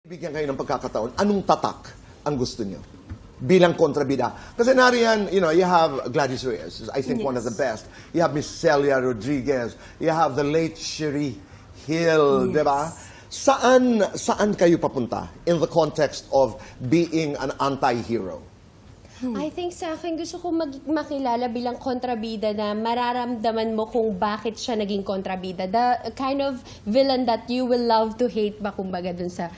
Bigyan kayo ng pagkakataon, anong tatak ang gusto niyo bilang kontrabida? Kasi nariyan, you have Gladys Reyes, I think one of the best. You have Miss Celia Rodriguez. You have the late Sherry Hill, di ba? Saan kayo papunta in the context of being an anti-hero? I think sa akin, gusto ko makilala bilang kontrabida na mararamdaman mo kung bakit siya naging kontrabida. The kind of villain that you will love to hate ba, kumbaga dun sa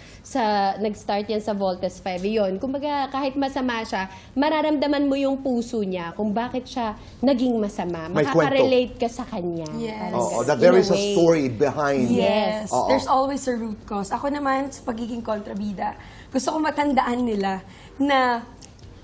nag-start yan sa Voltes 5. Yun, kumbaga kahit masama siya, mararamdaman mo yung puso niya kung bakit siya naging masama. May Makaka-relate ka sa kanya. Yes. That there is a story behind. Yes. There's always a root cause. Ako naman, sa pagiging kontrabida, gusto ko matandaan nila na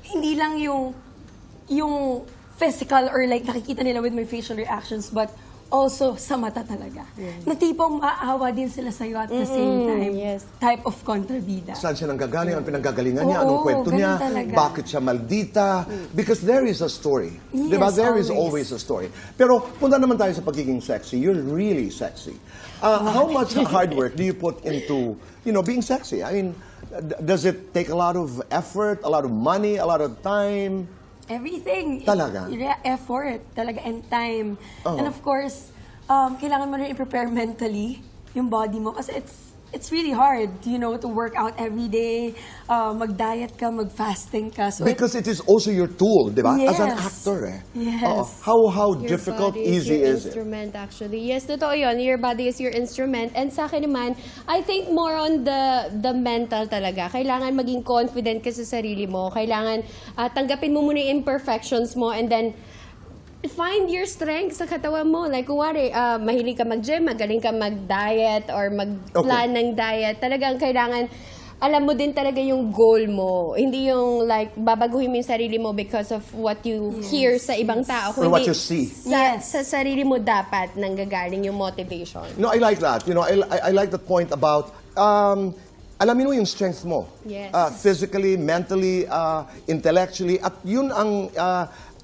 hindi lang yung physical or like nakikita nila with my facial reactions, but also sa mata talaga. Na tipong maawa din sila sa'yo at the same time. Yes. Type of kontrabida. Saan siya nanggagaling? Ang pinanggagalingan niya? Anong Oo, kwento niya? ganun talaga. Bakit siya maldita? Because there is a story. Yes, diba? There is always. always a story. Pero punta naman tayo sa pagiging sexy. You're really sexy. How much hard work do you put into, being sexy? I mean, does it take a lot of effort, a lot of money, a lot of time? Everything. Talaga? Effort, talaga, and time. Uh-huh. And of course, kailangan mo rin i-prepare mentally yung body mo kasi it's really hard, to work out every day, mag-diet ka, mag-fasting ka. So Because it is also your tool, di ba? As an Yes. actor, eh. Yes. How Your difficult, body easy your is it? instrument, actually. Yes, totoo yun. Your body is your instrument. And sa akin naman, I think more on the mental talaga. Kailangan maging confident ka sa sarili mo. Kailangan tanggapin mo muna yung imperfections mo and then find your strength sa katawan mo. Like, kuwari, mahilig ka mag-gym, magaling ka mag-diet or mag-plan ng diet. Talagang kailangan alam mo din talaga yung goal mo. Hindi yung like, babaguhin mo yung sarili mo because of what you hear sa ibang tao. Or what you see. Sa sarili mo dapat nanggagaling yung motivation. No, I like that. I like that point about alamin mo yung strength mo. Yes. Physically, mentally, intellectually, at yun ang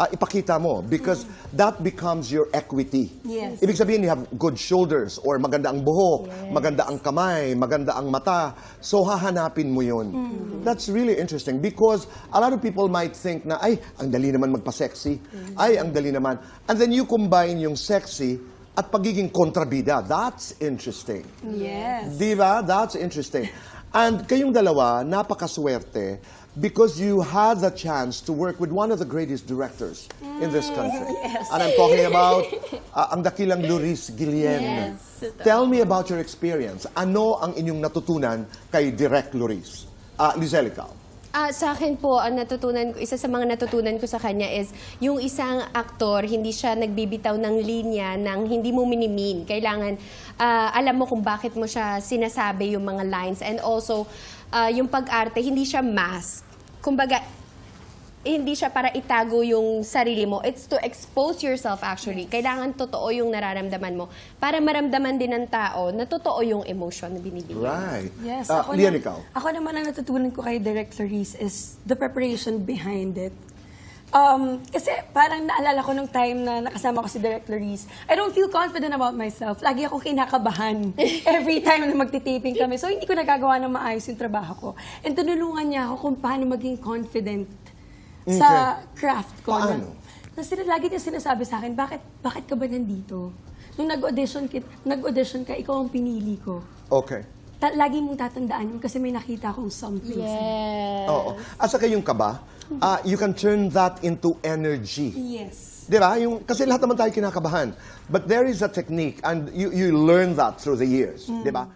ipakita mo because that becomes your equity. Yes. Ibig sabihin, you have good shoulders or maganda ang buhok, maganda ang kamay, maganda ang mata. So, hahanapin mo yun. That's really interesting because a lot of people might think na, ay, ang dali naman magpa-sexy. Ay, ang dali naman. And then you combine yung sexy at pagiging kontrabida. That's interesting. Yes. Di ba? That's interesting. And kayong dalawa, napakaswerte because you had the chance to work with one of the greatest directors in this country. Yes. And I'm talking about ang dakilang Loris Guillen. Yes. Tell me about your experience. Ano ang inyong natutunan kay Direk Loris? Lizelle, ikaw. Sa akin po, isa sa mga natutunan ko sa kanya is yung isang aktor, hindi siya nagbibitaw ng linya ng hindi mo minimin. Kailangan alam mo kung bakit mo siya sinasabi yung mga lines. And also, yung pag-arte, hindi siya mask. Kumbaga, hindi siya para itago yung sarili mo. It's to expose yourself actually. Kailangan totoo yung nararamdaman mo para maramdaman din ng tao na totoo yung emotion na binibigay. Right. Yes. Lian, ikaw. Ako naman ang natutunan ko kay Direk Clarice is the preparation behind it. Kasi parang naalala ko nung time na nakasama ko si Direk Clarice, I don't feel confident about myself. Lagi akong kinakabahan every time na magtitaping kami. So hindi ko nagagawa ng maayos yung trabaho ko. And tinulungan niya ako kung paano maging confident sa craft ko. Paano? Lagi niya sinasabi sa akin, bakit ka ba nandito? Nung nag-audition ka, ikaw ang pinili ko. Okay. Lagi mong tatandaan yun kasi may nakita akong something. Yes. Oo. At saka yung kaba, you can turn that into energy. Yes. Di ba? Kasi lahat naman tayo kinakabahan. But there is a technique and you learn that through the years. Di ba?